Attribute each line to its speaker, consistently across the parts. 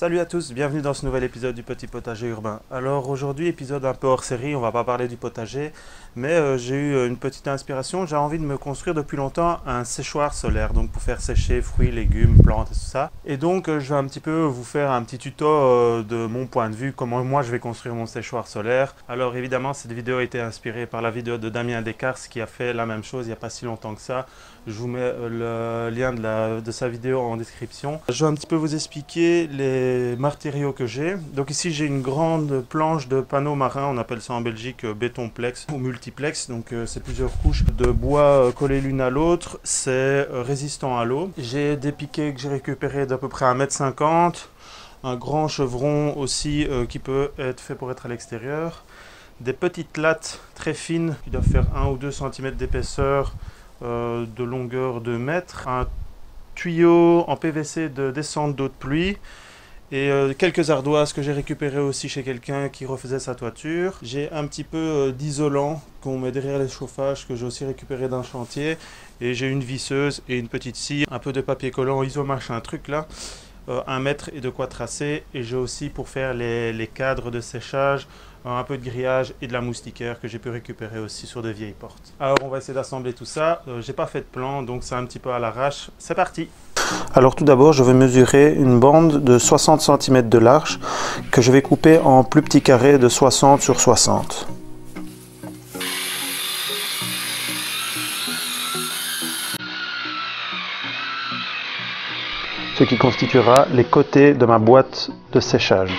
Speaker 1: Salut à tous, bienvenue dans ce nouvel épisode du Petit Potager Urbain. Alors aujourd'hui, épisode un peu hors série, on va pas parler du potager, mais j'ai eu une petite inspiration. J'ai envie de me construire depuis longtemps un séchoir solaire, donc pour faire sécher fruits, légumes, plantes et tout ça. Et donc je vais un petit peu vous faire un petit tuto de mon point de vue, comment moi je vais construire mon séchoir solaire. Alors évidemment, cette vidéo a été inspirée par la vidéo de Damien Descartes qui a fait la même chose il n'y a pas si longtemps que ça. Je vous mets le lien de sa vidéo en description. Je vais un petit peu vous expliquer les matériaux que j'ai. Donc ici j'ai une grande planche de panneaux marins, on appelle ça en Belgique bétonplex ou multiplex. Donc c'est plusieurs couches de bois collées l'une à l'autre. C'est résistant à l'eau. J'ai des piquets que j'ai récupérés d'à peu près 1,50 m. Un grand chevron aussi qui peut être fait pour être à l'extérieur. Des petites lattes très fines qui doivent faire 1 ou 2 cm d'épaisseur. De longueur de mètre, un tuyau en PVC de descente d'eau de pluie et quelques ardoises que j'ai récupérées aussi chez quelqu'un qui refaisait sa toiture. J'ai un petit peu d'isolant qu'on met derrière les chauffages que j'ai aussi récupéré d'un chantier et j'ai une visseuse et une petite scie, un peu de papier collant iso machin truc là, 1 mètre et de quoi tracer, et j'ai aussi pour faire les cadres de séchage un peu de grillage et de la moustiquaire que j'ai pu récupérer aussi sur de vieilles portes. Alors on va essayer d'assembler tout ça. J'ai pas fait de plan donc c'est un petit peu à l'arrache. C'est parti! Alors tout d'abord je vais mesurer une bande de 60 cm de large que je vais couper en plus petits carrés de 60 sur 60. Ce qui constituera les côtés de ma boîte de séchage.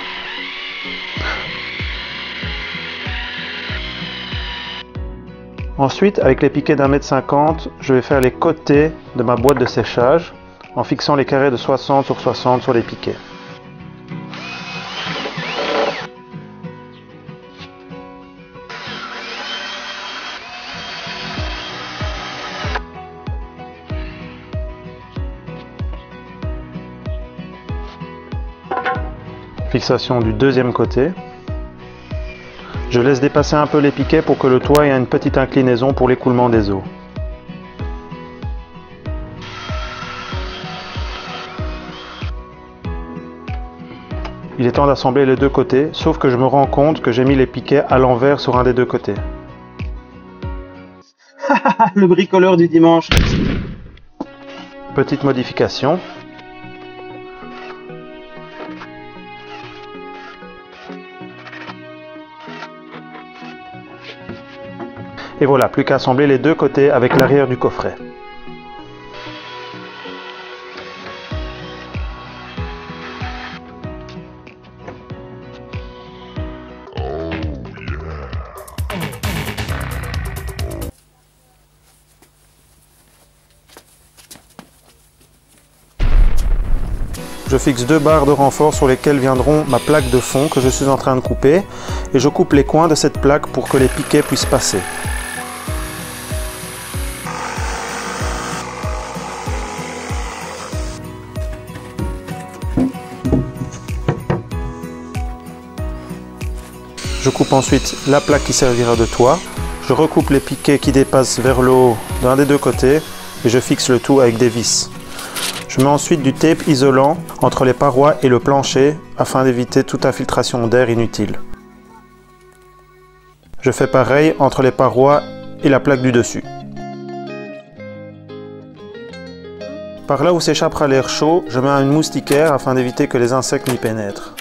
Speaker 1: Ensuite, avec les piquets d'1,50 m, je vais faire les côtés de ma boîte de séchage en fixant les carrés de 60 sur 60 sur les piquets. Fixation du deuxième côté. Je laisse dépasser un peu les piquets pour que le toit ait une petite inclinaison pour l'écoulement des eaux. Il est temps d'assembler les deux côtés, sauf que je me rends compte que j'ai mis les piquets à l'envers sur un des deux côtés.
Speaker 2: Le bricoleur du dimanche.
Speaker 1: Petite modification. Et voilà, plus qu'à assembler les deux côtés avec l'arrière du coffret. Je fixe 2 barres de renfort sur lesquelles viendront ma plaque de fond que je suis en train de couper, et je coupe les coins de cette plaque pour que les piquets puissent passer. Je coupe ensuite la plaque qui servira de toit. Je recoupe les piquets qui dépassent vers le haut d'un des deux côtés et je fixe le tout avec des vis. Je mets ensuite du tape isolant entre les parois et le plancher afin d'éviter toute infiltration d'air inutile. Je fais pareil entre les parois et la plaque du dessus. Par là où s'échappera l'air chaud, je mets une moustiquaire afin d'éviter que les insectes n'y pénètrent.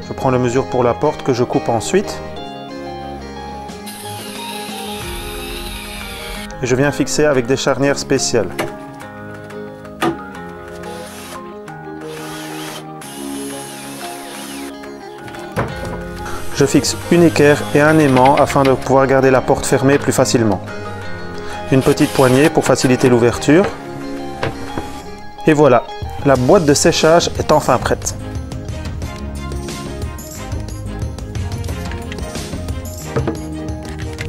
Speaker 1: Je prends les mesures pour la porte que je coupe ensuite. Et je viens fixer avec des charnières spéciales. Je fixe une équerre et un aimant afin de pouvoir garder la porte fermée plus facilement. Une petite poignée pour faciliter l'ouverture. Et voilà, la boîte de séchage est enfin prête.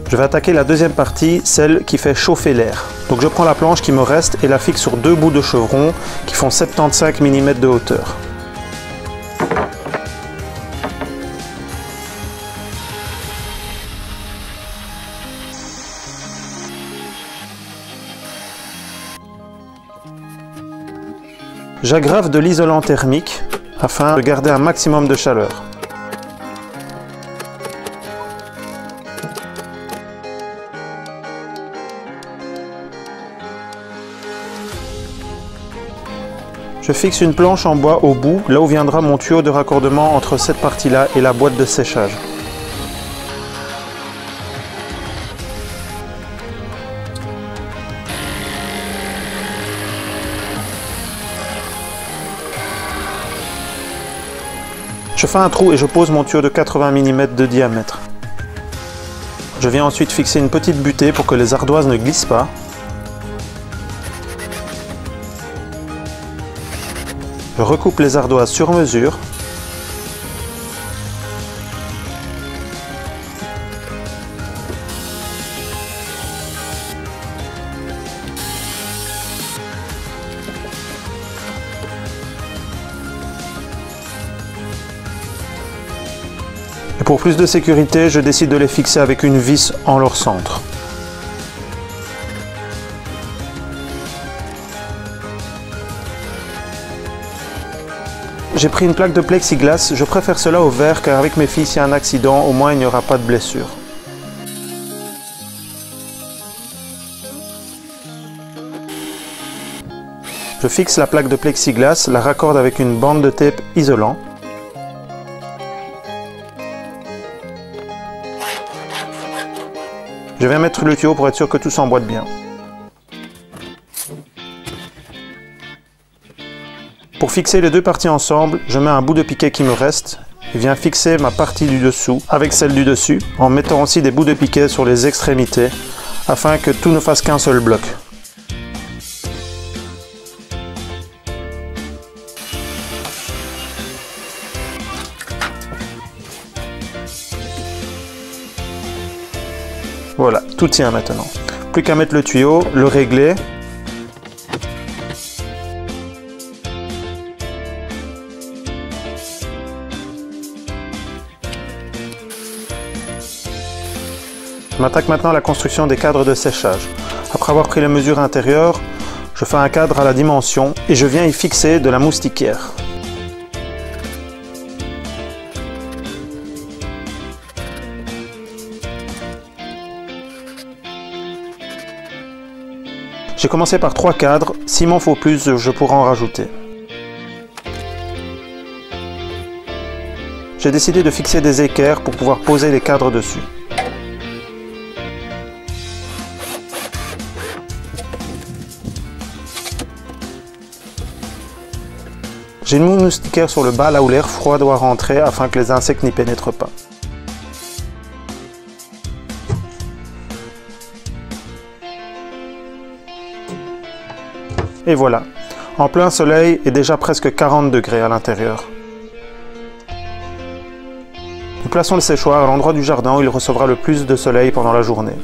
Speaker 1: Je vais attaquer la deuxième partie, celle qui fait chauffer l'air. Donc je prends la planche qui me reste et la fixe sur 2 bouts de chevron qui font 75 mm de hauteur. J'aggrave de l'isolant thermique afin de garder un maximum de chaleur. Je fixe une planche en bois au bout, là où viendra mon tuyau de raccordement entre cette partie-là et la boîte de séchage. Je fais un trou et je pose mon tuyau de 80 mm de diamètre. Je viens ensuite fixer une petite butée pour que les ardoises ne glissent pas. Je recoupe les ardoises sur mesure. Et pour plus de sécurité, je décide de les fixer avec une vis en leur centre. J'ai pris une plaque de plexiglas, je préfère cela au verre car avec mes filles, s'il y a un accident, au moins il n'y aura pas de blessure. Je fixe la plaque de plexiglas, la raccorde avec une bande de tape isolant. Je viens mettre le tuyau pour être sûr que tout s'emboîte bien. Pour fixer les deux parties ensemble, je mets un bout de piquet qui me reste et viens fixer ma partie du dessous avec celle du dessus en mettant aussi des bouts de piquet sur les extrémités afin que tout ne fasse qu'un seul bloc. Voilà, tout tient maintenant. Plus qu'à mettre le tuyau, le régler. Je m'attaque maintenant à la construction des cadres de séchage. Après avoir pris les mesures intérieures, je fais un cadre à la dimension et je viens y fixer de la moustiquaire. J'ai commencé par 3 cadres, s'il m'en faut plus, je pourrai en rajouter. J'ai décidé de fixer des équerres pour pouvoir poser les cadres dessus. J'ai une moustiquaire sur le bas là où l'air froid doit rentrer afin que les insectes n'y pénètrent pas. Et voilà, en plein soleil et déjà presque 40 degrés à l'intérieur. Nous plaçons le séchoir à l'endroit du jardin où il recevra le plus de soleil pendant la journée.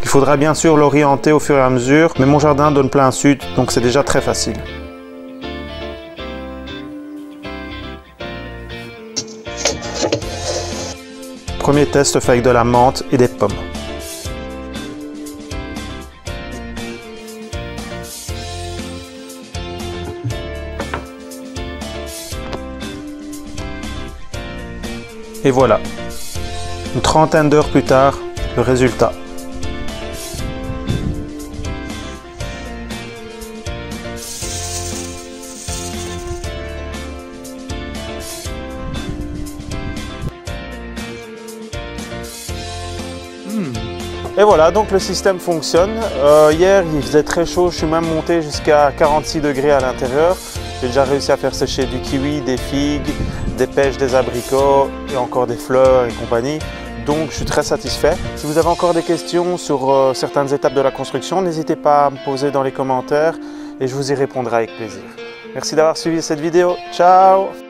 Speaker 1: Il faudra bien sûr l'orienter au fur et à mesure, mais mon jardin donne plein sud, donc c'est déjà très facile. Premier test fait avec de la menthe et des pommes. Et voilà, une trentaine d'heures plus tard, le résultat. Et voilà, donc le système fonctionne. Hier, il faisait très chaud, je suis même monté jusqu'à 46 degrés à l'intérieur. J'ai déjà réussi à faire sécher du kiwi, des figues, des pêches, des abricots et encore des fleurs et compagnie. Donc je suis très satisfait. Si vous avez encore des questions sur certaines étapes de la construction, n'hésitez pas à me poser dans les commentaires et je vous y répondrai avec plaisir. Merci d'avoir suivi cette vidéo. Ciao!